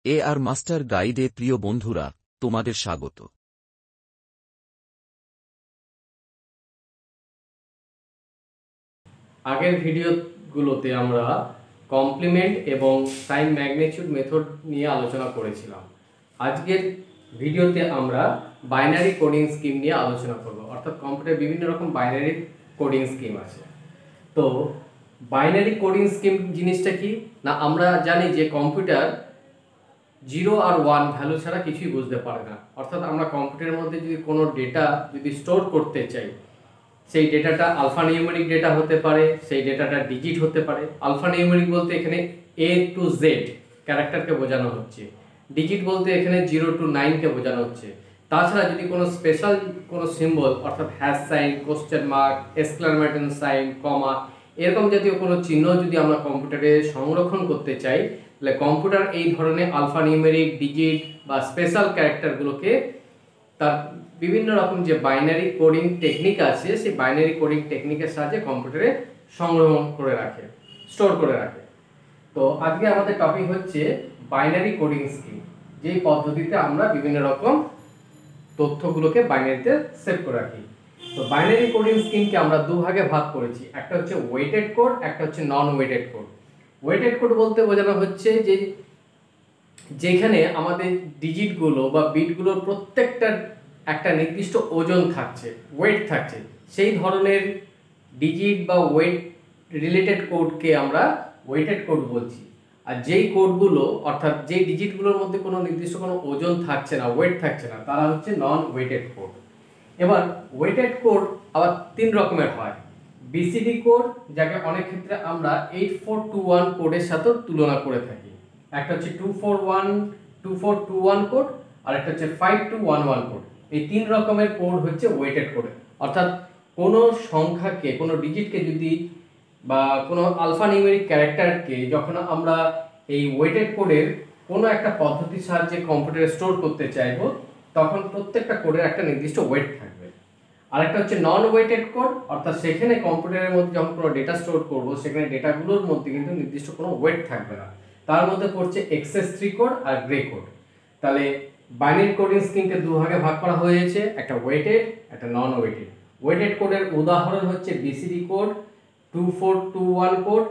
AR master গাইডে প্রিয় বন্ধুরা, তোমাদের স্বাগত। আগের ভিডিওগুলোতে আমরা কমপ্লিমেন্ট এবং সাইন ম্যাগনিটিউড মেথড নিয়ে আলোচনা করেছিলাম। আজকের ভিডিওতে আমরা বাইনারি কোডিং স্কিম নিয়ে আলোচনা করব। অর্থাৎ কম্পিউটারে বিভিন্ন রকম বাইনারি কোডিং স্কিম আছে। তো বাইনারি কোডিং স্কিম জিনিসটা কি না, আমরা জানি যে কম্পিউটার 0 আর 1 ভ্যালু ছাড়া কিছুই বুঝতে পারে না। অর্থাৎ আমরা কম্পিউটারের মধ্যে যদি কোনো ডেটা স্টোর করতে চাই, সেই ডেটাটা আলফা নিউমেরিক ডেটা হতে পারে, সেই ডেটাটা ডিজিট হতে পারে। আলফা নিউমেরিক বলতে এখানে A to Z ক্যারেক্টারকে বোঝানো হচ্ছে, ডিজিট বলতে এখানে 0 to 9 কে বোঝানো হচ্ছে। তাছাড়া যদি কোনো স্পেশাল কোনো সিম্বল অর্থাৎ hash sign, question mark, exclamation sign, comma এরকম জাতীয় কোনো চিহ্ন যদি আমরা কম্পিউটারে সংরক্ষণ করতে চাই, তাহলে কম্পিউটার এই ধরনের আলফা নিউমেরিক, ডিজিট বা স্পেশাল ক্যারেক্টারগুলোকে তার বিভিন্ন রকম যে বাইনারি কোডিং টেকনিক আছে, সেই বাইনারি কোডিং টেকনিকের সাহায্যে কম্পিউটারে সংরক্ষণ করে রাখে, স্টোর করে রাখে। তো আজকে আমাদের টপিক হচ্ছে বাইনারি কোডিং স্কিম, যেই পদ্ধতিতে আমরা বিভিন্ন রকম তথ্যগুলোকে বাইনারিতে সেভ করে রাখি। তো বাইনারি কোডিং স্কিমকে আমরা দুভাগে ভাগ করেছি, একটা হচ্ছে ওয়েটেড কোড, একটা হচ্ছে নন ওয়েটেড কোড। ওয়েটেড কোড বলতে বোঝানো হচ্ছে যে যেখানে আমাদের ডিজিটগুলো বা বিটগুলোর প্রত্যেকটার একটা নির্দিষ্ট ওজন থাকছে, ওয়েট থাকছে, সেই ধরনের ডিজিট বা ওয়েট রিলেটেড কোডকে আমরা ওয়েটেড কোড বলছি। আর যেই কোডগুলো অর্থাৎ যেই ডিজিটগুলোর মধ্যে কোনো নির্দিষ্ট কোনো ওজন থাকছে না, ওয়েট থাকছে না, তারা হচ্ছে নন ওয়েটেড কোড। এবার ওয়েটেড কোড আবার 3 রকমের হয়। বিসিডি কোড, যাকে অনেক ক্ষেত্রে আমরা 8421 কোডের সাথে তুলনা করে থাকি। একটা হচ্ছে 2421 কোড, আর একটা হচ্ছে 5211 কোড। এই 3 রকমের কোড হচ্ছে ওয়েটেড কোড। অর্থাৎ কোনো সংখ্যাকে, কোনো ডিজিটকে যদি বা কোনো আলফা নিউমেরিক ক্যারেক্টারকে যখন আমরা এই ওয়েটেড কোডের কোনো একটা পদ্ধতির সাহায্যে কম্পিউটারে স্টোর করতে চাইব, তখন প্রত্যেকটা কোডের একটা নির্দিষ্ট ওয়েট থাকবে। আরেকটা হচ্ছে নন ওয়েটেড কোড, অর্থাৎ সেখানে কম্পিউটারের মধ্যে যখন কোনো ডেটা স্টোর করব, সেখানে ডেটাগুলোর মধ্যে কিন্তু নির্দিষ্ট কোনো ওয়েট থাকবে না। তার মধ্যে পড়ছে XS3 কোড আর গ্রে কোড। তাহলে বাইনারি কোডিং স্কিমকে দুভাগে ভাগ করা হয়েছে, একটা ওয়েটেড, একটা নন ওয়েটেড। ওয়েটেড কোডের উদাহরণ হচ্ছে বিসিডি কোড, 2421 কোড,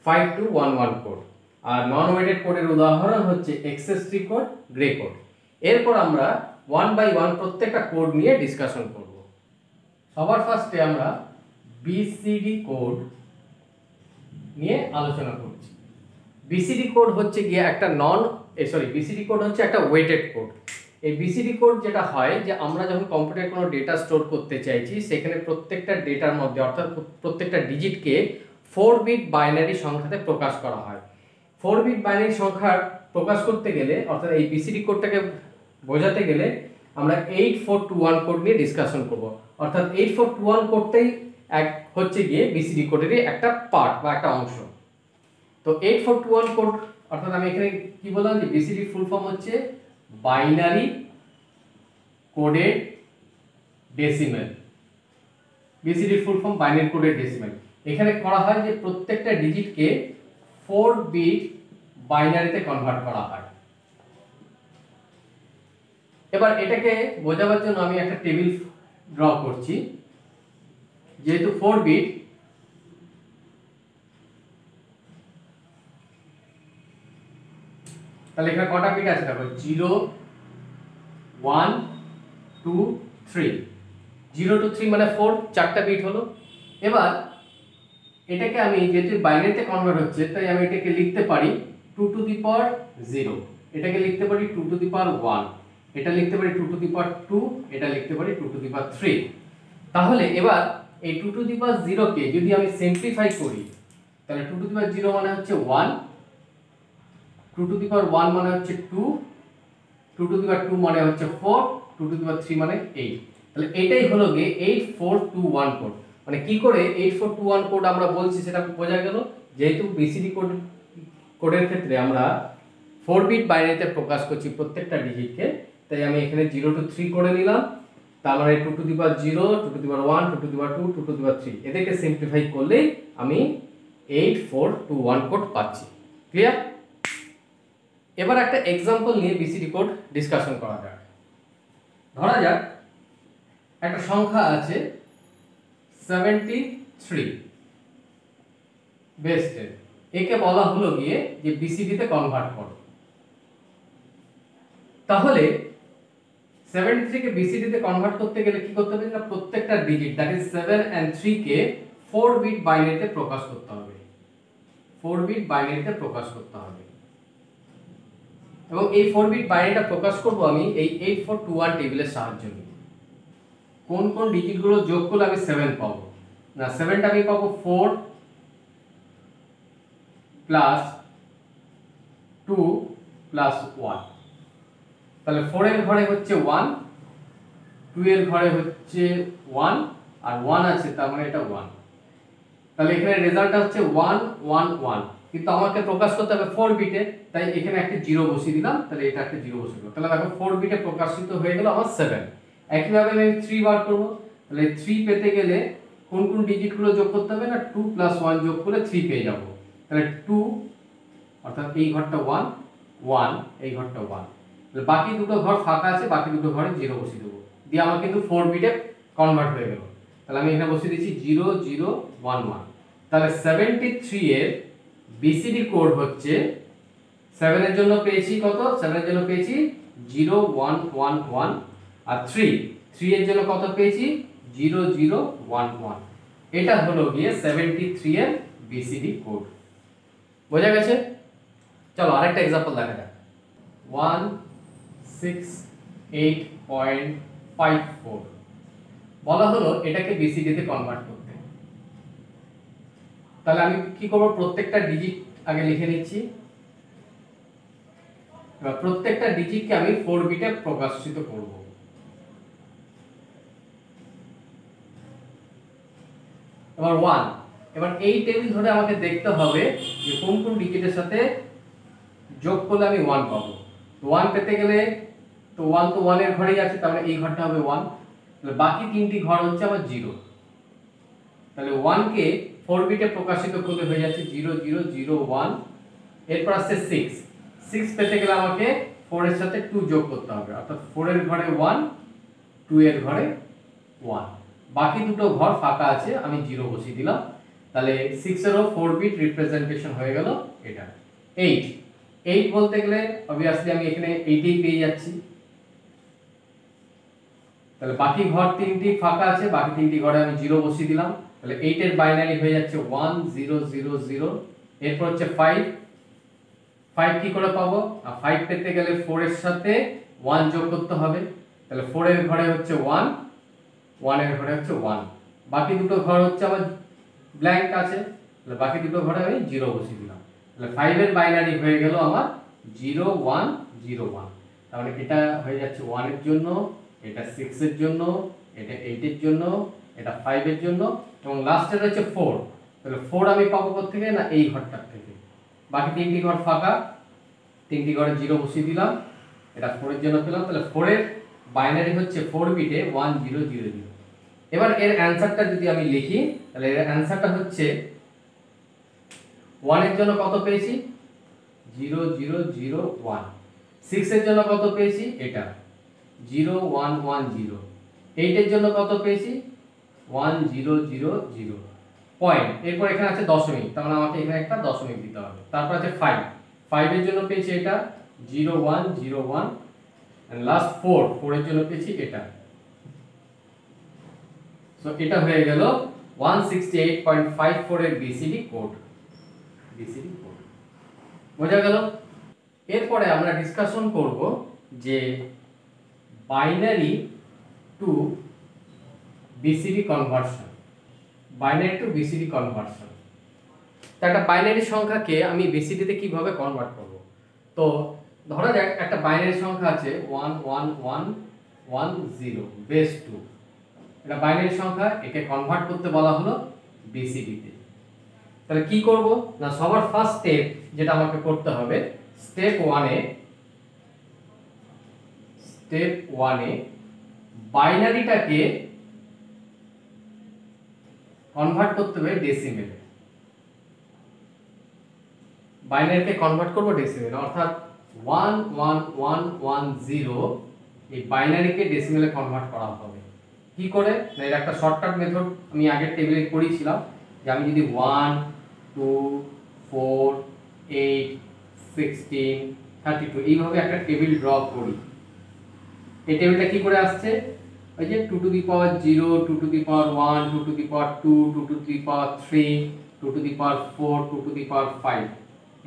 5211 কোড। আর নন ওয়েটেড কোডের উদাহরণ হচ্ছে XS3 কোড, গ্রে কোড। এরপর আমরা 1 বাই 1 প্রত্যেকটা কোড নিয়ে ডিসকাশন করব। সবার ফার্স্টে আমরা বিসিডি কোড নিয়ে আলোচনা করছি। বিসিডি কোড হচ্ছে গিয়ে একটা বিসিডি কোড হচ্ছে একটা ওয়েটেড কোড। এই বিসিডি কোড যেটা হয় যে আমরা যখন কম্পিউটারে কোনো ডেটা স্টোর করতে চাইছি, সেখানে প্রত্যেকটা ডেটার মধ্যে অর্থাৎ প্রত্যেকটা ডিজিটকে 4 বিট বাইনারি সংখ্যাতে প্রকাশ করা হয়। 4 বিট বাইনারি সংখ্যা প্রকাশ করতে গেলে, অর্থাৎ এই বিসিডি কোডটাকে বোঝাতে গেলে আমরা 8421 কোড নিয়ে ডিসকাশন করব। অর্থাৎ 8421 কোডটাই হচ্ছে গিয়ে বিসিডি কোডেরই একটা পার্ট বা একটা অংশ। তো 8421 কোড, অর্থাৎ আমি এখানে কি বললাম যে বিসিডি ফুল ফর্ম হচ্ছে binary coded decimal. BCD full form binary coded decimal. এখানে করা হয় যে প্রত্যেকটা ডিজিটকে 4 বিট বাইনারিতে কনভার্ট করা হয়। এবার এটাকে বোঝাবার জন্য আমি একটা টেবিল ড্র করছি। যেহেতু 4 বিট, তাহলে এখানে কটা বিট আছে দেখো, 0 1 2 3। 0 to 3 মানে 4, 4টা বিট হলো। এবার এটাকে আমি যেহেতু বাইনারিতে কনভার্ট হচ্ছে, তাই আমি এটাকে লিখতে পারি 2 to the power 0, এটাকে লিখতে পারি 2 to the power 1, এটা লিখতে পারি 2 to the power 2, এটা লিখতে পারি 2 to the power 3। তাহলে এবার এই 2 to the power 0 কে যদি আমি সিম্পলিফাই করি, তাহলে 2 to the power 0 মানে হচ্ছে 1, 2 to the power 1 মানে হচ্ছে 2, 2 to the power 2 মানে হচ্ছে 4, 2 to the power 3 মানে 8। তাহলে এটাই হলো গিয়ে 8421 কোড। মানে কি করে 8421 কোড আমরা বলছি সেটা বোঝা গেল। যেহেতু বিসিডি কোডের ক্ষেত্রে আমরা 4 বিট বাইনারিতে প্রকাশ করছি প্রত্যেকটা ডিজিটকে, তাই আমি এখানে 0 to 3 করে নিলাম। তার মানে 2 to the power 0, 2 to the power 1, 2 to the power 2, 2 to the power 3, এদেরকে সিম্পলিফাই করলেই আমি 8421 কোড পাচ্ছি। ক্লিয়ার? এবার একটা এক্সাম্পল নিয়ে বিসিডি কোড ডিসকাশন করা যাক। ধরা যাক একটা সংখ্যা আছে 73 বেস 10, একে বলা হলো গিয়ে যে বিসিডি তে কনভার্ট করো। তাহলে 73 কে বিসিডি তে কনভার্ট করতে গেলে কি করতে হবে না, প্রত্যেকটা ডিজিট দ্যাট ইজ 7 and 3 কে 4 বিট বাইনারিতে প্রকাশ করতে হবে। 4 বিট বাইনারিতে প্রকাশ করতে হবে এবং এই 4 বিট বাইনারিটা প্রকাশ করব আমি এই 8421 টেবিলের সাহায্যে নিয়ে। কোন কোন ডিজিট গুলো যোগ করলে আমি 7 পাবো না, 7টা আমি পাবো 4 প্লাস 2 প্লাস 1। তাহলে 4 এর ঘরে হচ্ছে 1, 2 এর ঘরে হচ্ছে 1 আর 1 আছে, তার মানে এটা 1। তাহলে এখানে রেজাল্টটা হচ্ছে 1 1 1, কিন্তু আমাকে প্রকাশ করতে হবে 4 বিটে, তাই এখানে একটা 0 বসিয়ে দিলাম। তাহলে এটা একটা 0 বসিয়ে দিলাম। তাহলে দেখো 4 বিটে প্রকাশিত হয়ে গেল আমার 7। একইভাবে আমি 3 বার করব। তাহলে 3 পেতে গেলে কোন কোন ডিজিটগুলো যোগ করতে হবে না, 2 প্লাস 1 যোগ করে 3 পেয়ে যাব। তাহলে 2 অর্থাৎ এই ঘরটা 1 1, এই ঘরটা 1। তাহলে বাকি দুটো ঘর ফাঁকা আছে, বাকি দুটো ঘরে 0 বসিয়ে দেবো, দিয়ে আমার কিন্তু 4 বিটে কনভার্ট হয়ে গেল। তাহলে আমি এখানে বসিয়ে দিচ্ছি 0 0 1 1। তাহলে 73 এর বিসিডি কোড হচ্ছে 7 এর জন্য পেয়েছি কত, 7 এর জন্য পেয়েছি 0 1 1 1, আর 3 এর জন্য কত পেয়েছি 0 0 1 1। এটা হলো গিয়ে 73 এর বিসিডি কোড। বোঝা গেছে? চলো আরেকটা एग्जांपल দেখা যাক। 168.54 বলা হলো এটাকে বিসিডি তে কনভার্ট করতে। তাহলে আমি কি করব, প্রত্যেকটা ডিজিট আগে লিখে নিচ্ছি। এবার প্রত্যেকটা ডিজিটকে আমি 4 বিটে প্রকাশিত করব। এবার 1, এবার এই টেবিল ধরে আমাকে দেখতে হবে যে কোন কোন ডিজিটের সাথে যোগ করলে আমি 1 পাবো। 1 পেতে গেলে তো 1 তো 1 এর ঘরেই আছে, তাহলে এই ঘরটা হবে 1। তাহলে বাকি তিনটি ঘর হচ্ছে আমার 0। তাহলে 1 কে 4 বিটে প্রকাশিত করলে হয়ে যাচ্ছে 0 0 0 1। এরপর আসছে 6 পেতে গেলে আমাকে 4 এর সাথে 2 যোগ করতে হবে, অর্থাৎ 4 এর ঘরে 1 2 এর ঘরে 1। বাকি দুটো ঘর ফাঁকা আছে, আমি 0 বসিয়ে দিলাম। তাহলে 6 এরও 4 বিট রিপ্রেজেন্টেশন হয়ে গেল এটা। 8 বলতে গেলে obviously আমি এখানে 8 এই পেয়ে যাচ্ছি। তাহলে বাকি ঘর তিনটি ফাঁকা আছে, বাকি তিনটি ঘরে আমি 0 বসিয়ে দিলাম। তাহলে 8 এর বাইনারি হয়ে যাচ্ছে 1 0 0 0। এরপর হচ্ছে 5 কি করে পাবো, 5 পেতে গেলে 4 এর সাথে 1 যোগ করতে হবে। তাহলে 4 এর ঘরে হচ্ছে 1 1 এর ঘরে হচ্ছে 1। বাকি দুটো ঘর হচ্ছে আমার ব্ল্যাঙ্ক আছে, তাহলে বাকি দুটো ঘরে আমি 0 বসিয়ে দিলাম। তাহলে 5 এর বাইনারি হয়ে গেল আমার 0 1 0 1। তাহলে এটা হয়ে যাচ্ছে 1 এর জন্য, এটা 6 এর জন্য, এটা 8 এর জন্য, এটা 5 এর জন্য, এবং লাস্টের হচ্ছে 4। তাহলে 4 আমি পাবো কোথা থেকে না, এই ঘরটা থেকে। বাকি তিনটি ঘর ফাঁকা, তিনটি ঘরে 0 বসিয়ে দিলাম, এটা 4 এর জন্য পেলাম। তাহলে 4 এর বাইনারি হচ্ছে 4 বিটে 1 0 0 0। এবার এর অ্যানসারটা যদি আমি লিখি, তাহলে এর অ্যানসারটা হচ্ছে 1 এর জন্য কত পেয়েছি 0 0 0 1। 6 এর জন্য কত পেয়েছি এটা 0 1 1 0। 8 এর জন্য কত পেয়েছি 1 0 0 0 পয়েন্ট। এরপর এখানে আছে দশমিক, তার মানে আমাকে এখানে একটা দশমিক দিতে হবে। তারপর আছে 5 এর জন্য পেয়েছি এটা 0 1 0 1, এন্ড লাস্ট 4 এর জন্য পেয়েছি এটা। সো এটা হয়ে গেল 168.54 এর বিসিডি কোড। বোঝা গেল? এরপরে আমরা ডিসকাশন করব যে binary two BCD conversion. Binary two BCD conversion, তো একটা বাইনারি সংখ্যাকে আমি বিসিডি তে কিভাবে কনভার্ট করব। তো ধরা যাক একটা বাইনারি সংখ্যা আছে 11110 বেস 2। এটা বাইনারি সংখ্যা, একে কনভার্ট করতে বলা হলো বিসিডি তে। তাহলে কি করব না, সবার ফার্স্ট স্টেপ যেটা আমাকে করতে হবে, স্টেপ 1 এ বাইনারিটাকে কনভার্ট করতে হবে ডেসিমেলে। বাইনারিকে কনভার্ট করব ডেসিমেলে, অর্থাৎ 111110 এই বাইনারিকে ডেসিমেলে কনভার্ট করা হবে। কি করে? না, এর একটা শর্টকাট মেথড আমি আগের টেবিলে করেছিলাম, যে আমি যদি 1 2 4 8 16 32 এইভাবে একটা টেবিল ড্র করি, এই টেবিলটা কি করে আসছে? ওই যে 2 to the power 0, 2 to the power 1, 2 to the power 2, 2 to the power 3, 2 to the power 4, 2 to the power 5,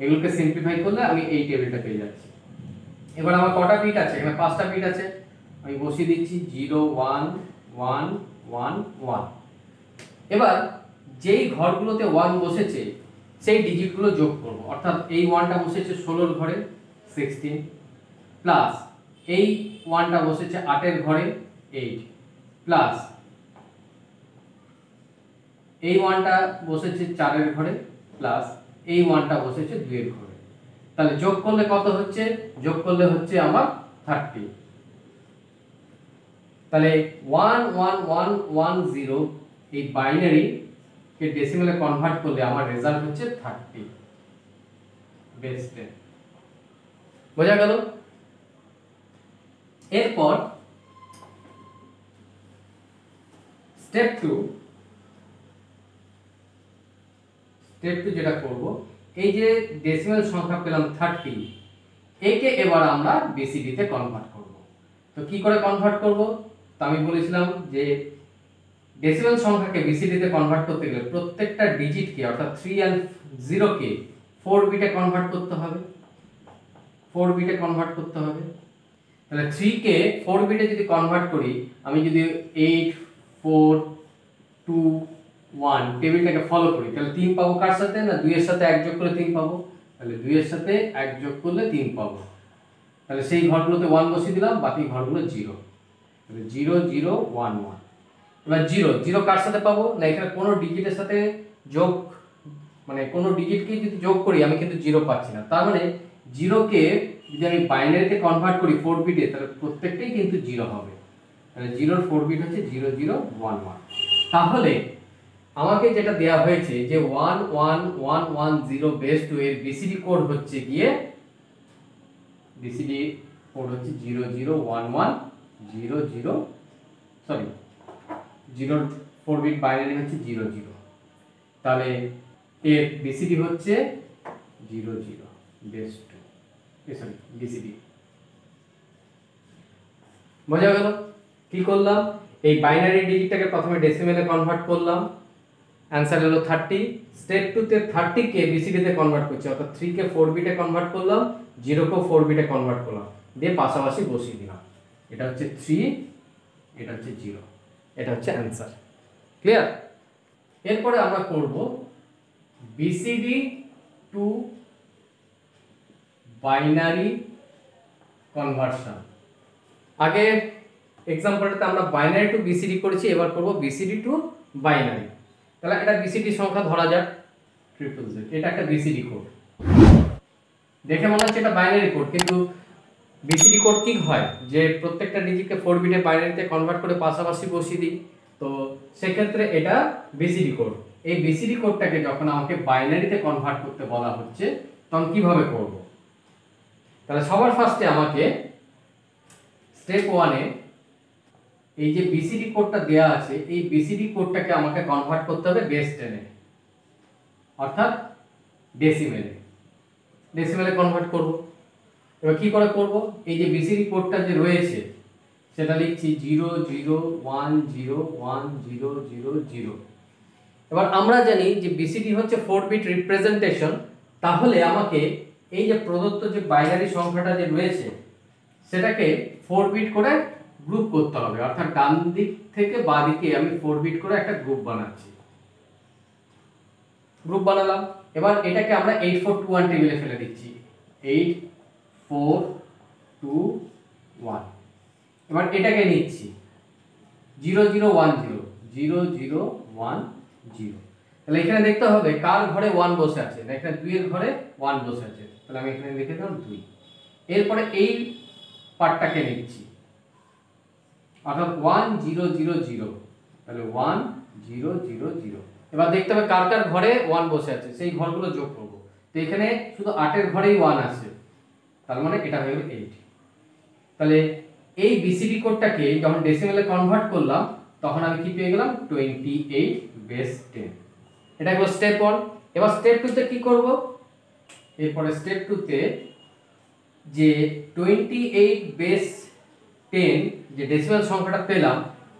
এগুলোকে সিম্পলিফাই করলে আমি এই টেবিলটা পেয়ে যাচ্ছি। এবার আমার কটা বিট আছে? এখানে 5টা বিট আছে, আমি বসিয়ে দিচ্ছি 0 1 1 1 1। এবার যেই ঘরগুলোতে 1 বসেছে সেই ডিজিটগুলো যোগ করব, অর্থাৎ এই 1টা বসেছে 16 এর ঘরে 16 প্লাস এই 1টা বসেছে 8 এর ঘরে 8 প্লাস এই 1টা বসেছে 4 এর ঘরে প্লাস এই 1টা বসেছে 2 এর ঘরে। তাহলে যোগ করলে কত হচ্ছে? যোগ করলে হচ্ছে আমার 30। তাহলে 11110 এই বাইনারি কে ডেসিমেলে কনভার্ট করলে আমার রেজাল্ট হচ্ছে 30 বেস 10। বোঝা গেল? এরপর স্টেপ 2 যেটা করব, এই যে ডেসিমেল সংখ্যা পেলাম 30, একে এবার আমরা বিসিডি তে কনভার্ট করব। তো কি করে কনভার্ট করব? তো আমি বলেছিলাম যে ডেসিমেল সংখ্যাকে বিসিডি তে কনভার্ট করতে গেলে প্রত্যেকটা ডিজিটকে অর্থাৎ 3 আর 0 কে 4 বিটে কনভার্ট করতে হবে, 4 বিটে কনভার্ট করতে হবে। তাহলে 3 কে 4 বিটে যদি কনভার্ট করি, আমি যদি 8 4 2 1 টেবিলটাকে ফলো করি, তাহলে 3 পাবো কার সাথে? না 2 এর সাথে 1 যোগ করলে 3 পাবো। তাহলে 2 এর সাথে 1 যোগ করলে 3 পাবো। তাহলে সেই ঘরগুলোতে 1 বসিয়ে দিলাম, বাকি ঘরগুলো 0। তাহলে 0 0 1 1। এবার 0 0 কার সাথে পাবো? না এখানে কোনো ডিজিটের সাথে যোগ, মানে কোনো ডিজিটকে যদি যোগ করি আমি কিন্তু 0 পাচ্ছি না। তার মানে 0 কে যদি আমি বাইনারিতে কনভার্ট করি 4 বিটে, তাহলে প্রত্যেকটাই কিন্তু 0 হবে। তাহলে 0 এর 4 বিট হচ্ছে 0 0 1 1। তাহলে আমাকে যেটা দেয়া হয়েছে যে 11110 বেস 2 এর বিসিডি কোড হচ্ছে গিয়ে, বিসিডি কোড হচ্ছে 0011 00, সরি 0 4 বিট বাইনারি হচ্ছে 00। তাহলে এর বিসিডি হচ্ছে 00 বেস 2, সরি বিসিডি। বোঝা গেল? কি করলাম? এই বাইনারি ডিজিটটাকে প্রথমে ডেসিমেলে কনভার্ট করলাম, অ্যানসার হলো 30। স্টেপ 2 তে 30 কে বিসিডি তে কনভার্ট করছি, অর্থাৎ 3 কে 4 বিটে কনভার্ট করলাম, 0 কে 4 বিটে কনভার্ট করলাম, দিয়ে পাশাপাশি বসিয়ে দিলাম। এটা হচ্ছে 3, এটা হচ্ছে 0, এটা হচ্ছে অ্যানসার। ক্লিয়ার? এরপরে আমরা করব বিসিডি টু বাইনারি কনভার্সন। আগে এক্সাম্পলটাতে আমরা বাইনারি টু বিসিডি করেছি, এবার করব বিসিডি টু বাইনারি। তাহলে এটা বিসিডি সংখ্যা ধরা যাক 000, এটা একটা বিসিডি কোড। দেখে মনে হচ্ছে এটা বাইনারি কোড, কিন্তু বিসিডি কোড কি হয় যে প্রত্যেকটা ডিজিটকে 4 বিটে বাইনারিতে কনভার্ট করে পাশাপাশি বসিয়ে দিই, তো সেক্ষেত্রে এটা বিসিডি কোড। এই বিসিডি কোডটাকে যখন আমাকে বাইনারিতে কনভার্ট করতে বলা হচ্ছে তখন কিভাবে করব? তাহলে সবার ফার্স্টে আমাকে স্টেপ 1 এ এই যে বিসিডি কোডটা দেয়া আছে, এই বিসিডি কোডটাকে আমাকে কনভার্ট করতে হবে বেস 10 এ, অর্থাৎ ডেসিমেলে। ডেসিমেলে কনভার্ট করব। এবার কি করে করব? এই যে বিসিডি কোডটা যে রয়েছে সেটা লিখছি 00101000। এবার আমরা জানি যে বিসিডি হচ্ছে 4 বিট রিপ্রেজেন্টেশন, তাহলে আমাকে এই যে প্রদত্ত যে বাইনারি সংখ্যাটা যে রয়েছে সেটাকে 4 বিট করে গ্রুপ করতে হবে, অর্থাৎ ডান দিক থেকে বাঁ দিকে আমি 4 বিট করে একটা গ্রুপ বানাচ্ছি। গ্রুপ বানালাম। এবার এটাকে আমরা 8421 টেবিলে ফেলে দিচ্ছি, 8421। এবার এটাকে নিচ্ছি 0010 0010। তাহলে এখানে দেখতে হবে কার ঘরে 1 বসে আছে, না এখানে 2 এর ঘরে 1 বসে আছে, তাহলে আমি এখানে লিখে দিলাম 2। এরপরে এই পার্টটাকে নিচ্ছি, অর্থাৎ 1000, তাহলে 1000। এবার দেখতে হবে কার কার ঘরে 1 বসে আছে, সেই ঘরগুলো যোগ করব। তো এখানে শুধু 8 এর ঘরেই 1 আছে, তার মানে এটা হয়ে গেল 8। তাহলে এই বিসিডি কোডটাকে যখন ডেসিমেলে কনভার্ট করলাম তখন আমি কি পেয়ে গেলাম 28 বেস 10। এটা হলো স্টেপ 1। এবার স্টেপ 2 তে কি করব, এরপরে স্টেপ 2 তে যে 28 বেস 10 যে ডেসিমেল সংখ্যাটা পেলাম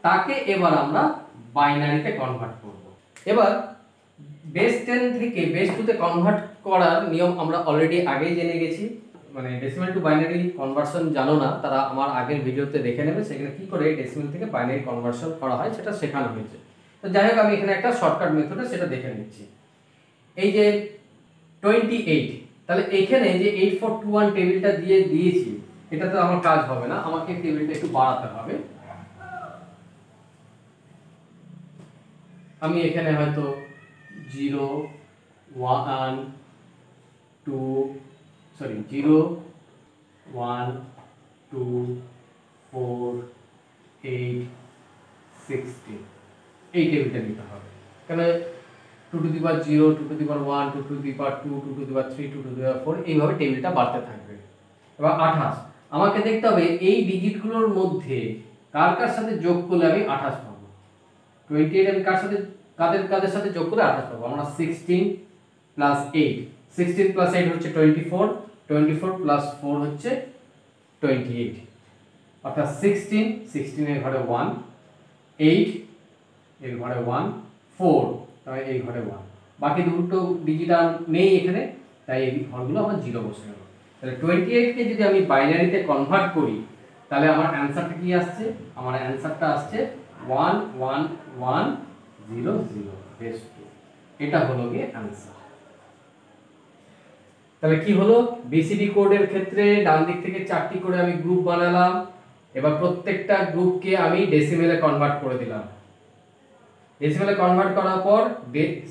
তাকে এবার আমরা বাইনারিতে কনভার্ট করব। এবার বেস 10 থেকে বেস 2 তে কনভার্ট করার নিয়ম আমরা অলরেডি আগেই জেনে গেছি। মানে ডেসিমেল টু বাইনারি কনভার্সন জানো না তারা আমার আগের ভিডিওতে দেখে নেবে, সেখানে কি করে ডেসিমেল থেকে বাইনারি কনভার্সন করা হয় সেটা শেখানো হয়েছে। তো যাই হোক আমি এখানে একটা শর্টকাট মেথডে সেটা দেখে নিচ্ছি। এই যে 28, তাহলে এখানে যে 8421 টেবিলটা দিয়েছি এটা তো আমার কাজ হবে না, আমাকে টেবিলটা একটু বাড়াতে হবে। আমি এখানে হয়তো 0 1 2 0 1 2 4 8 16 এই টেবিলটা নিতে হবে। কেন 2 to the power 0 2 to the power 1 2 to the power 2 2 to the power 3 2 to the power 4 এইভাবে টেবিলটা বাড়তে থাকবে। এবার 28 আমাকে দেখতে হবে এই ডিজিটগুলোর মধ্যে কার কার সাথে যোগ করলে আমি 28 পাবো। 28 আমি কাদের সাথে যোগ করলে 28 পাবো। আমরা 16 প্লাস 8, 16 প্লাস 8 হচ্ছে 24, 24 প্লাস 4 হচ্ছে 28, অর্থাৎ 16 এর ঘরে 1, 8 এর ঘরে 1, 4 তাহলে এই ঘরে 1, বাকি দুটো ডিজিট আর নেই এখানে, তাই এই ঘরগুলো আমার 0 বসে গেল। তাহলে 28 কে যদি আমি বাইনারিতে কনভার্ট করি তাহলে আমার অ্যানসারটা কি আসছে, আমার অ্যানসারটা আসছে 11100 বেস 2। এটা হলো গিয়ে অ্যানসার। তাহলে কি হলো, বিসিডি কোডের ক্ষেত্রে ডান দিক থেকে 4টি করে আমি গ্রুপ বানালাম। এবার প্রত্যেকটা গ্রুপকে আমি ডেসিমেলে কনভার্ট করে দিলাম। ডেসিমেলে কনভার্ট করার পর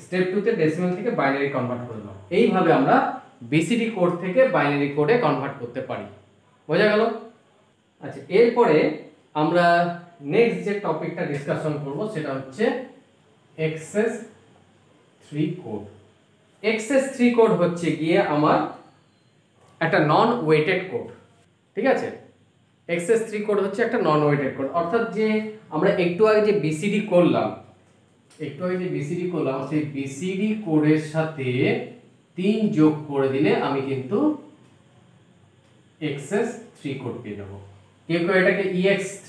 স্টেপ 2 তে ডেসিমেল থেকে বাইনারি কনভার্ট করে দিলাম। এইভাবে আমরা বিসিডি কোড থেকে বাইনারি কোডে কনভার্ট করতে পারি। বোঝা গেল? আচ্ছা, এরপরে আমরা নেক্সট যে টপিকটা ডিসকাশন করব সেটা হচ্ছে এক্সেস 3 কোড। এক্সেস 3 কোড হচ্ছে গিয়ে আমার একটা নন ওয়েটেড কোড। ঠিক আছে, এক্সেস 3 কোড হচ্ছে একটা নন ওয়েটেড কোড, অর্থাৎ যে আমরা একটু আগে যে বিসিডি করলাম সেই বিসিডি কোডের সাথে 3 যোগ করে দিলে আমি কিন্তু এক্সেস 3 কোড পেয়ে যাব। কেউ এটাকে ex3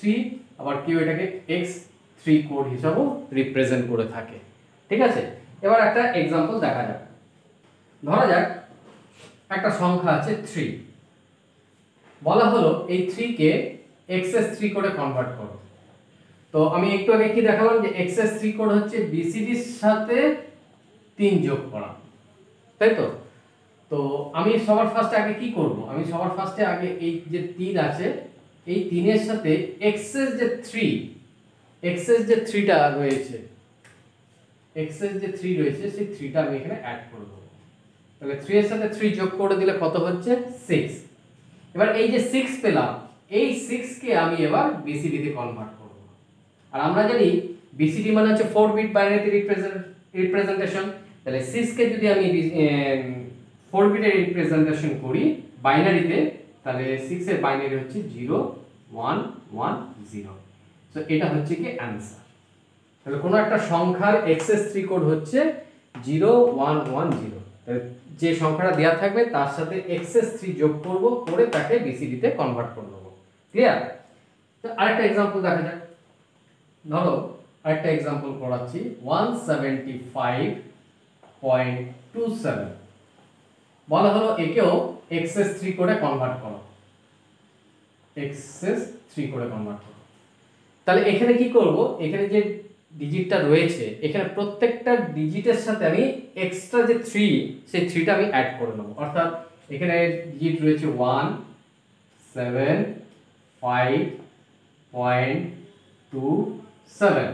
আবার কেউ এটাকে x3 কোড হিসাবেও রিপ্রেজেন্ট করে থাকে। ঠিক আছে, এবার একটা एग्जांपल দেখা যাক। ধরা যাক একটা সংখ্যা আছে 3, বলা হলো এই 3 কে এক্সএস3 কোডে কনভার্ট করো। তো আমি একটু আগে কি দেখালাম যে এক্সএস3 কোড হচ্ছে বিসিডির সাথে 3 যোগ করা, তাই তো। তো আমি সবার ফার্স্টে আগে কি করব, আমি সবার ফার্স্টে আগে এই যে 3 আছে এই 3 এর সাথে এক্সএস যে 3টা রয়েছে, সেই 3টা আমি এখানে অ্যাড করব। তাহলে 3 এর সাথে 3 যোগ করে দিলে কত হচ্ছে 6। এবার এই যে 6 পেলাম, এই 6 কে আমি এবার বিসিডি তে কনভার্ট করব। আর আমরা জানি বিসিডি মানে হচ্ছে 4 বিট বাইনারি রিপ্রেজেন্টেশন। তাহলে 6 কে যদি আমি 4 বিটের রিপ্রেজেন্টেশন করি বাইনারিতে, তাহলে 6 এর বাইনারি হচ্ছে 0110। সো এটা হচ্ছে কি অ্যানসার। তাহলে কোনো একটা সংখ্যার এক্সএস 3 কোড হচ্ছে 0110। তাহলে যে সংখ্যাটা দেওয়া থাকবে তার সাথে এক্সএস 3 যোগ করব, করে তাকে বিসিডি তে কনভার্ট করে দেব। ক্লিয়ার? তো আরেকটা एग्जांपल দেখা যাক। ধরো আরেকটা एग्जांपल করাচ্ছি, 175.27 বলা হলো একেও এক্সএস 3 কোডে কনভার্ট করো, তাহলে এখানে কি করব, এখানে যে ডিজিটটা রয়েছে এখানে প্রত্যেকটা ডিজিটের সাথে আমি এক্সট্রা যে 3 সেই 3টা আমি অ্যাড করে নেব। অর্থাৎ এখানে ডিজিট রয়েছে 175.27,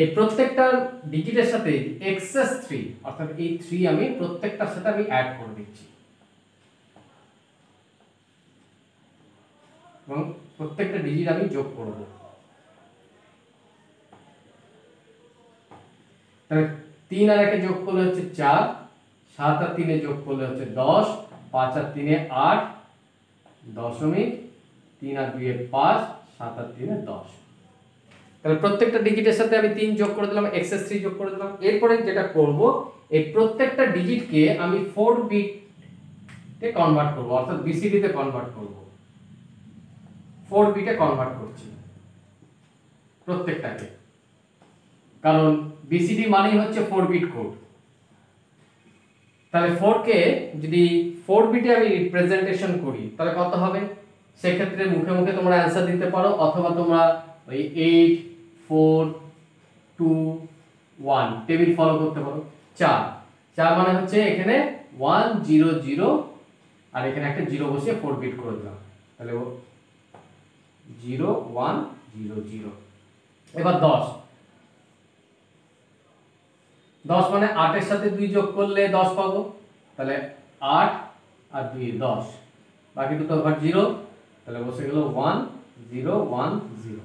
এই প্রত্যেকটা ডিজিটের সাথে এক্সএস 3 অর্থাৎ এই 3 আমি প্রত্যেকটার সাথে আমি অ্যাড করে দিচ্ছি এবং প্রত্যেকটা ডিজিট আমি যোগ করব। তাহলে 3 আর 1 যোগ করলে হচ্ছে 4, 7 আর 3 যোগ করলে হচ্ছে 10, 5 আর 3 এ 8 দশমিক, 3 আর 2 এ 5, 7 আর 3 এ 10। তাহলে প্রত্যেকটা ডিজিটের সাথে আমি 3 যোগ করে দিলাম, এক্সেস 3 যোগ করে দিলাম। এরপরে যেটা করব, এই প্রত্যেকটা ডিজিটকে আমি 4 বিটে কনভার্ট করব, অর্থাৎ বিসিডি তে কনভার্ট করব। 4 বিটে কনভার্ট করছি প্রত্যেকটাকে, কারণ বিসিডি মানেই হচ্ছে 4 বিট কোড। তাহলে 4 কে যদি 4 বিটে আমি রিপ্রেজেন্টেশন করি তাহলে কত হবে? সেক্ষেত্রে মুখে মুখে তোমরা অ্যান্সার দিতে পারো, অথবা তোমরা ওই 8 4 2 1 টেবিল ফলো করতে পারো। 4 মানে হচ্ছে এখানে 1 0 0 আর এখানে একটা 0 বসিয়ে 4 বিট করে দিলাম, তাহলে 0 1 0 0। এবার 10 মানে 8 এর সাথে 2 যোগ করলে 10 পাবো, তাহলে 8 আর 2 10, বাকি দুটো ঘর 0, তাহলে বসে গেল 1 0 1 0।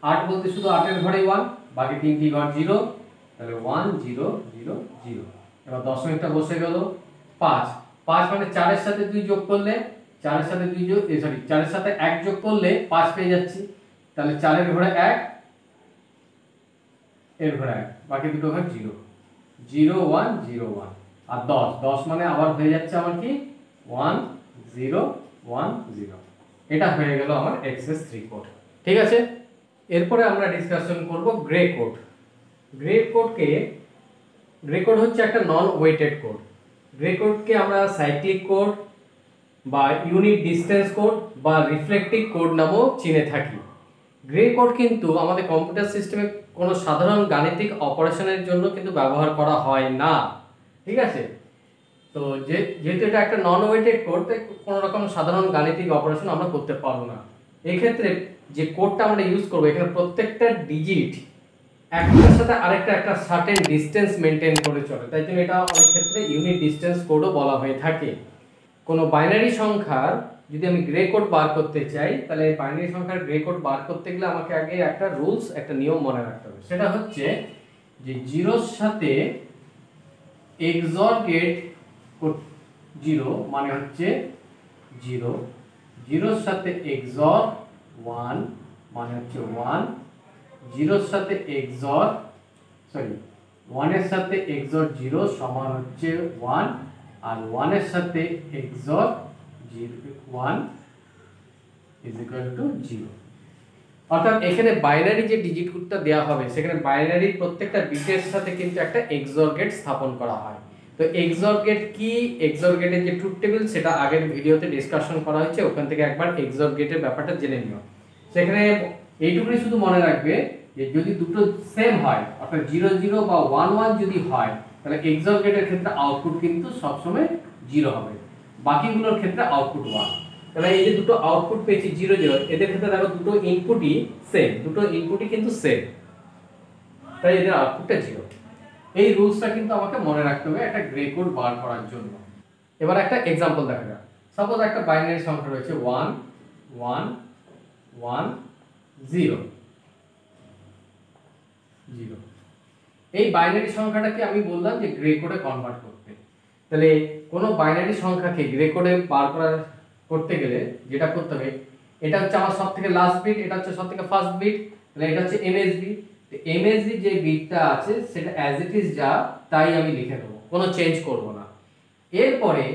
8 বলতে শুধু 8 এর ঘরে 1, বাকি তিনটি ঘর 0, তাহলে 1 0 0 0। এবার দশমিকটা বসে গেল 5 মানে 4 এর সাথে 2 যোগ করলে, 4 এর সাথে 2 যোগ 4 এর সাথে 1 যোগ করলে 5 পেয়ে যাচ্ছি, তাহলে 4 এর ঘরে 1, এর ঘরে 1, বাকি দুটো ঘর 0 0 1 0 1। আর 10 মানে আবার হয়ে যাচ্ছে আমার কি 1 0 1 0। এটা হয়ে গেল আমার এক্সেস 3 কোড। ঠিক আছে, এরপরে আমরা ডিসকাশন করব গ্রে কোড। গ্রে কোড হচ্ছে একটা নন ওয়েটেড কোড। গ্রে কোডকে আমরা সাইক্লিক কোড বা ইউনিট ডিসটেন্স কোড বা রিফ্লেক্টিভ কোড নামেও চিনে থাকি। গ্রে কোড কিন্তু আমাদের কম্পিউটার সিস্টেমে কোনো সাধারণ গাণিতিক অপারেশনের জন্য কিন্তু ব্যবহার করা হয় না। ঠিক আছে, তো যেহেতু এটা একটা নন ওয়েটেড কোড, তাই কোনো রকম সাধারণ গাণিতিক অপারেশন আমরা করতে পারবো না। এক্ষেত্রে যে কোডটা আমরা ইউজ করবো, এখানে প্রত্যেকটা ডিজিট একটার সাথে আরেকটা একটা সার্টেন ডিসটেন্স মেনটেন করে চলে, তাই জন্য এটা অনেক ক্ষেত্রে ইউনিট ডিসটেন্স কোডও বলা হয়ে থাকে। কোনো বাইনারি সংখ্যার যদি আমি গ্রে কোড বার করতে চাই, তাহলে বাইনারি সংখ্যার গ্রে কোড বার করতে গেলে আমাকে আগে একটা রুলস, একটা নিয়ম মনে রাখতে হবে। সেটা হচ্ছে যে 0 এর সাথে XOR গেট 0 মানে হচ্ছে 0, 0 এর সাথে XOR 1 মানে হচ্ছে 1, 0 এর সাথে XOR 1 এর সাথে XOR 0 সমান হচ্ছে 1, আর 1 এর সাথে XOR 1 is equal to 0। অর্থাৎ এখানে বাইনারি যে ডিজিট কোডটা দেওয়া হবে, সেখানে বাইনারির প্রত্যেকটা বিটের সাথে কিন্তু একটা XOR গেট স্থাপন করা হয়। তো XOR গেট কি, XOR গেটের যে ট্রুথ টেবিল সেটা আগের ভিডিওতে ডিসকাশন করা হয়েছে, ওখান থেকে একবার XOR গেটের ব্যাপারটা জেনে নিও। সেখানে এইটুকুই শুধু মনে রাখবে যে যদি দুটো সেম হয়, অর্থাৎ 0 0 বা 1 1 যদি হয়, তাহলে XOR গেটের ক্ষেত্রে আউটপুট কিন্তু সবসময় 0 হবে, বাকিগুলোর ক্ষেত্রে আউটপুট 1। তাহলে এই যে দুটো আউটপুট পেয়েছি 0 0, এদের ক্ষেত্রে দেখো দুটো ইনপুটই সেম, দুটো ইনপুটই কিন্তু সেম, তাই এদের আউটপুটটা 0। এই রুলসটা কিন্তু আমাকে মনে রাখতে হবে একটা গ্রে কোড বার করার জন্য। এবার একটা एग्जांपल দেখা যাক। সাপোজ একটা বাইনারি সংখ্যা রয়েছে 1 1 1 0 0। এই বাইনারি সংখ্যাটাকে আমি বললাম যে গ্রে কোডে কনভার্ট করতে। তাহলে কোনো বাইনারি সংখ্যাকে গ্রে কোডে বার করতে গেলে যেটা করতে হবে, এটা হচ্ছে আমার সবথেকে লাস্ট বিট, এটা হচ্ছে সবথেকে ফার্স্ট বিট, তাহলে এটা হচ্ছে এমএসবি। তো এমএসবি যে বিটটা আছে সেটা অ্যাজ ইট ইজ যা তাই আমি লিখে দেবো, কোনো চেঞ্জ করব না। এরপরে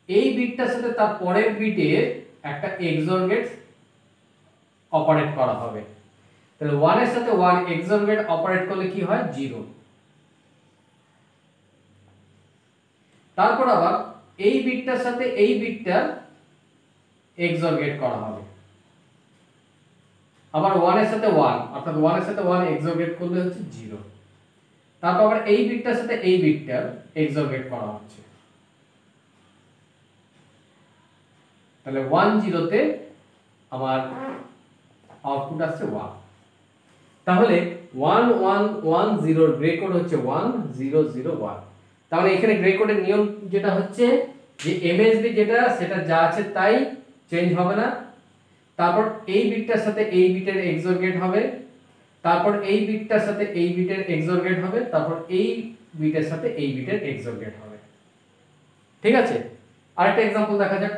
এই বিটটার সাথে তার পরের বিটের একটা XOR গেট অপারেট করা হবে। তাহলে 1 এর সাথে 1 XOR গেট অপারেট করলে কি হয় 0। তারপর আবার এই বিটটার সাথে এই বিটটার XOR গেট করা হবে, আবার 1 এর সাথে 1, অর্থাৎ 1 এর সাথে 1 XOR গেট করলে হচ্ছে 0। তারপর আবার এই বিটটার সাথে এই বিটটার XOR গেট করা হচ্ছে, তাহলে 1 0 তে আমার আউটপুট আসছে 1। তাহলে 1 1 1 0 এর গ্রে কোড হচ্ছে 1 0 0 1। তাহলে এখানে গ্রে কোডের নিয়ম যেটা হচ্ছে যে এমএসবি যেটা সেটা যা আছে তাই, চেঞ্জ হবে না। তারপর এই বিটটার সাথে এই বিটের XOR গেট হবে, তারপর এই বিটটার সাথে এই বিটের XOR গেট হবে, তারপর এই বিটের সাথে এই বিটের XOR গেট হবে। ঠিক আছে, আরেকটা এক্সাম্পল দেখা যাক।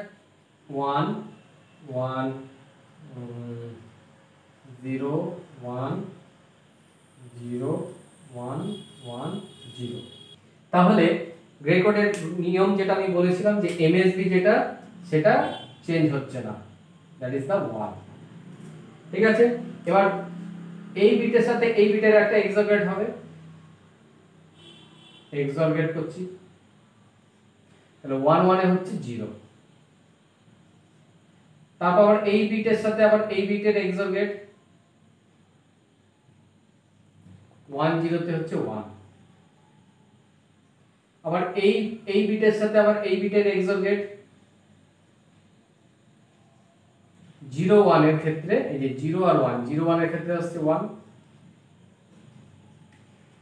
1 1 0 1 0 1 1 0। তাহলে গ্রে কোডের নিয়ম যেটা আমি বলেছিলাম যে এমএসবি যেটা সেটা চেঞ্জ হচ্ছে না, দ্যাট ইজ দা 1। ঠিক আছে, এবার এই বিটের সাথে এই বিটের একটা এক্সঅর গেট হবে, এক্সঅর গেট করছি, তাহলে 1 1 এ হচ্ছে 0। তারপর এই বিটের সাথে আবার এই বিটের এক্সঅর গেট 1 0 তে হচ্ছে 1। আবার এই বিটের সাথে আবার এই বিটের এক্সঅর গেট 0 1 এর ক্ষেত্রে, এই যে 0 আর 1, 0 1 এর ক্ষেত্রে হচ্ছে 1।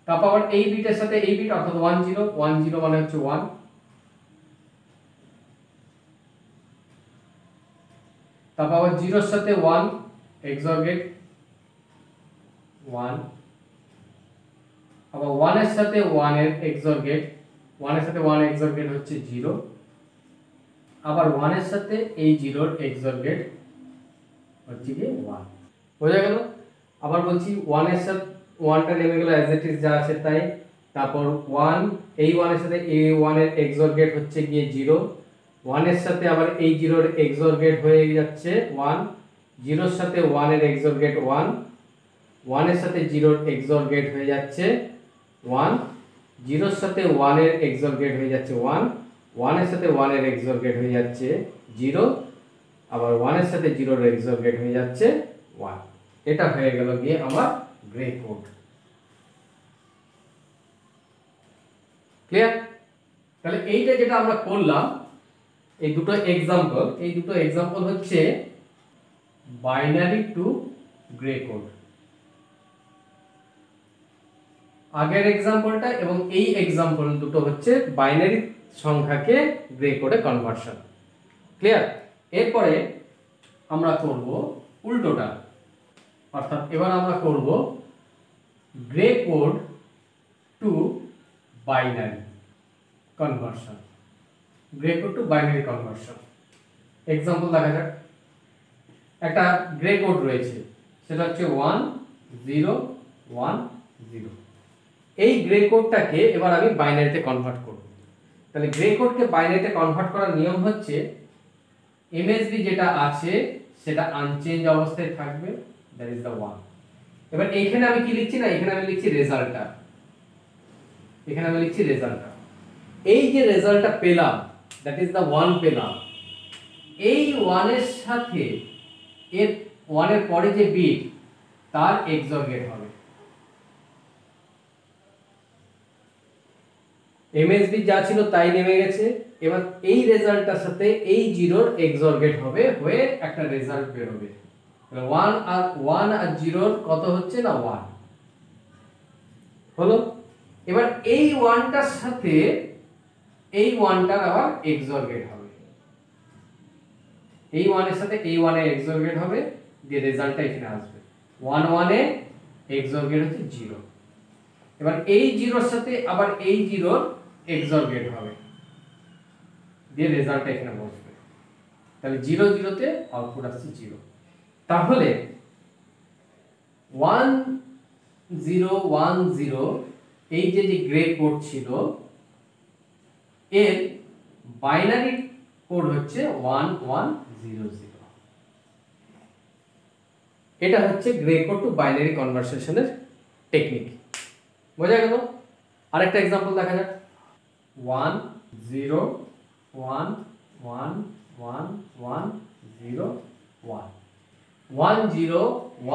তারপর আবার এই বিটের সাথে এই বিট অর্থাৎ 1 0 1 0 মানে হচ্ছে 1। তারপর আবার 0 এর সাথে 1 এক্সঅর গেট 1। আবার 1 এর সাথে 1 এর এক্সঅর গেট, 1 এর সাথে 1 এক্সঅর গেট হচ্ছে 0। আবার 1 এর সাথে এই 0 এর এক্সঅর গেট হচ্ছে কি 1। বোঝা গেল? আবার বলছি 1 এর সাথে 1 টা নেমে গেল অ্যাজ ইট ইজ যা আছে তাই। তারপর 1, এই 1 এর সাথে এই 1 এর এক্সঅর গেট হচ্ছে গিয়ে 0। 1 এর সাথে আবার এই 0 এর এক্সঅর গেট হয়ে যাচ্ছে 1। 0 এর সাথে 1 এর এক্সঅর গেট 1। 1 এর সাথে 0 এর এক্সঅর গেট হয়ে যাচ্ছে 1। 0 এর সাথে 1 এর এক্সঅর গেট হয়ে যাচ্ছে 1। 1 এর সাথে 1 এর এক্সঅর গেট হয়ে যাচ্ছে 0। আবার 1 এর সাথে 0 এর এক্সঅর গেট হয়ে যাচ্ছে 1। এটা হয়ে গেল গিয়ে আমার গ্রে কোড। ক্লিয়ার? তাহলে এইটা যেটা আমরা করলাম, এই দুটো এক্সাম্পল হচ্ছে বাইনারি টু গ্রে কোড। আগের এক্সাম্পলটা এবং এই এক্সাম্পল দুটো হচ্ছে বাইনারি সংখ্যাকে গ্রে কোডে কনভার্সন। ক্লিয়ার? এরপরে আমরা করব উল্টোটা, অর্থাৎ এবার আমরা করব grey code to binary conversion. Grey code to binary conversion example দেখা যাক। একটা গ্রে কোড রয়েছে, সেটা হচ্ছে 1 0 1 0। এই গ্রে কোডটাকে এবার আমি বাইনারিতে কনভার্ট করব। তাহলে গ্রে কোডকে বাইনারিতে কনভার্ট করার নিয়ম হচ্ছে এমএসবি যেটা আছে সেটা আনচেঞ্জ অবস্থায় থাকবে, দ্যাট ইজ দা 1। এবার এইখানে আমি কি লিখছি না, এখানে আমি লিখছি রেজাল্টটা, এখানে আমি লিখছি রেজাল্টটা। এই যে রেজাল্টটা পেলাম, দ্যাট ইজ দা 1 পেলাম, এই 1 এর সাথে এর 1 এর পরে যে বিট তার এক্সঅর গেট হবে। এমএসবি যা ছিল তাই নেমে গেছে। এবার এই রেজাল্টটার সাথে এই 0 এর এক্সঅর গেট হবে, হয়ে একটা রেজাল্ট বের হবে। তাহলে 1 আর 0 কত হচ্ছে না 1 হলো। এবার এই 1টার সাথে এই 1টার আবার এক্সঅর গেট হবে, এই 1 এর সাথে এই 1 এর এক্সঅর গেট হবে, দিয়ে রেজাল্টটা এখানে আসবে। 1 1 এ এক্সঅর গেট হচ্ছে 0। এবার এই 0 এর সাথে আবার এই 0 এর এক্সঅর গেট হবে, দিয়ে রেজাল্টটা এখানে বসবে। তাহলে 0 0 তে আউটপুট আসছে 0। তাহলে 1 0 1 0 এই যে গ্রে কোড ছিল এর বাইনারি কোড হচ্ছে 1 1 0 0। এটা হচ্ছে গ্রে কোড টু বাইনারি কনভার্সেশনের টেকনিক। বোঝা গেল? আরেকটা एग्जांपल দেখা যাক। 1 0 1 1 1 1 0 1 1 0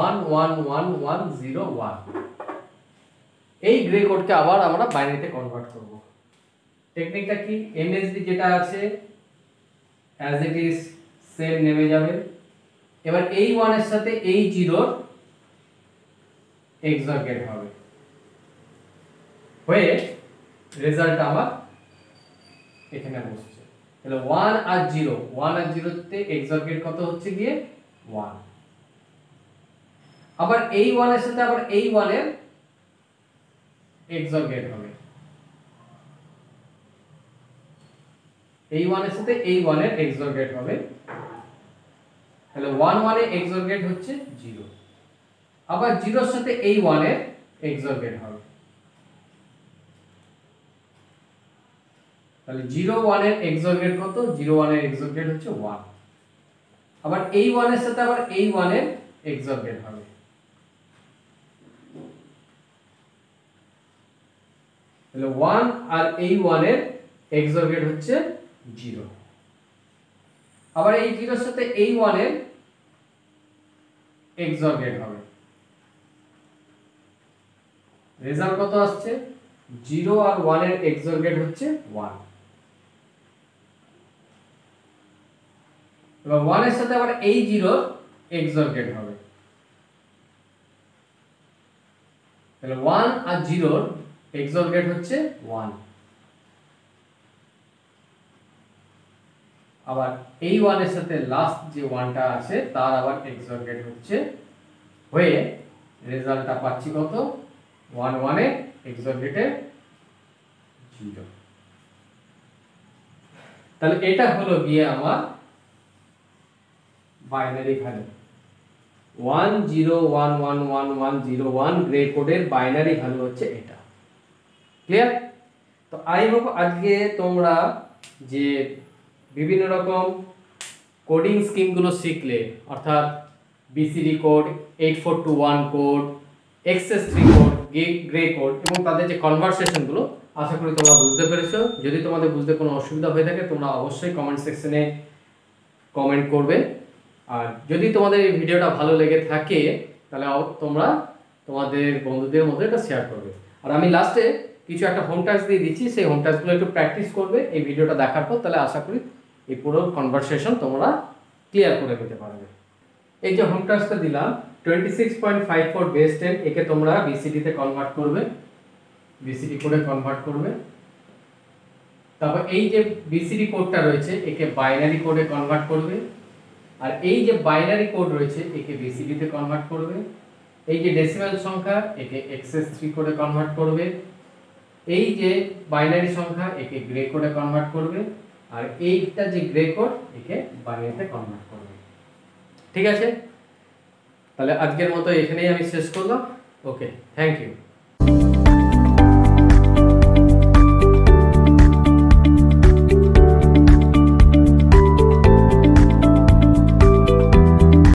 1 1 1 1 0 1। এই গ্রে কোডকে আবার আমরা বাইনারিতে কনভার্ট করব। টেকনিকটা কি? এমএসবি যেটা আছে অ্যাজ ইট ইজ সেম নেমে যাবে। এবার এই 1 এর সাথে এই 0 এক্সঅর গেট হবে, হয়ে রেজাল্ট আমার এখানে বসছে। তাহলে 1 আর 0 তে এক্সঅর গেট কত হচ্ছে গিয়ে 1। আবার এই 1 এর সাথে আবার এই 1 এর এক্সঅর গেট হবে। এই 1 এর সাথে এই 1 এর XOR গেট হবে, তাহলে 1 1 এর XOR গেট হচ্ছে 0, আবার 0 এর সাথে এই 1 এর XOR গেট হবে, তাহলে 0 1 এর XOR গেট কত? 0 1 এর XOR গেট হচ্ছে 1, আবার এই 1 এর সাথে আবার এই 1 এর XOR গেট হবে, তাহলে 1 আর এই 1 এর XOR গেট হচ্ছে 0, আবার এই 0 এর সাথে এই 1 এর XOR গেট হবে, রেজাল্ট কত আসছে? 0 আর 1 এর XOR গেট হচ্ছে 1, এবার 1 এর সাথে আবার এই 0 XOR গেট হবে, তাহলে 1 আর 0 XOR গেট হচ্ছে 1, আবার এই 1 এর সাথে লাস্ট যে 1টা আছে তার আবার XOR গেট হচ্ছে, হয়ে রেজাল্টটা পাচ্ছি কত? 1 1 এর XOR গেটে 0। তাহলে এটা হলো গিয়ে আমার বাইনারি ভ্যালু 10111101 গ্রে কোডের বাইনারি ভ্যালু হচ্ছে এটা। ক্লিয়ার? তো আই হোপ আজকে তোমরা যে বিভিন্ন রকম কোডিং স্কিমগুলো শিখলে, অর্থাৎ BCD code, 8421 code, XS3 code, grey code এবং তাদের যে কনভারসেশনগুলো, আশা করি তোমরা বুঝতে পেরেছো। যদি তোমাদের বুঝতে কোনো অসুবিধা হয়ে থাকে তোমরা অবশ্যই কমেন্ট সেকশনে কমেন্ট করবে, আর যদি তোমাদের এই ভিডিওটা ভালো লেগে থাকে তাহলে তোমরা তোমাদের বন্ধুদের মধ্যে এটা শেয়ার করবে। আর আমি লাস্টে কিছু একটা হোম টাস্ক দিয়ে দিচ্ছি, সেই হোম টাস্কগুলো একটু প্র্যাকটিস করবে এই ভিডিওটা দেখার পর, তাহলে আশা করি এই পুরো কনভারসেশন তোমরা ক্লিয়ার করে নিতে পারবে। এই যে হোম টাস্কটা দিলাম 26.54 বেস 10, একে তোমরা বিসিডিতে কনভার্ট করবে, বিসিডি কোডে কনভার্ট করবে। তারপর এই যে বিসিডি কোডটা রয়েছে একে বাইনারি কোডে কনভার্ট করবে, আর এই যে বাইনারি কোড রয়েছে একে বিসিডিতে কনভার্ট করবে। এই যে ডেসিমাল সংখ্যা একে XS3 কোডে কনভার্ট করবে, এই যে বাইনারি সংখ্যা একে গ্রে কোডে কনভার্ট করবে, আর এইটা যে গ্রে কোড একে বাইনারিতে কনভার্ট করবে। ঠিক আছে? তাহলে আজকের মতো এখানেই আমি শেষ করলাম। ওকে, থ্যাংক ইউ।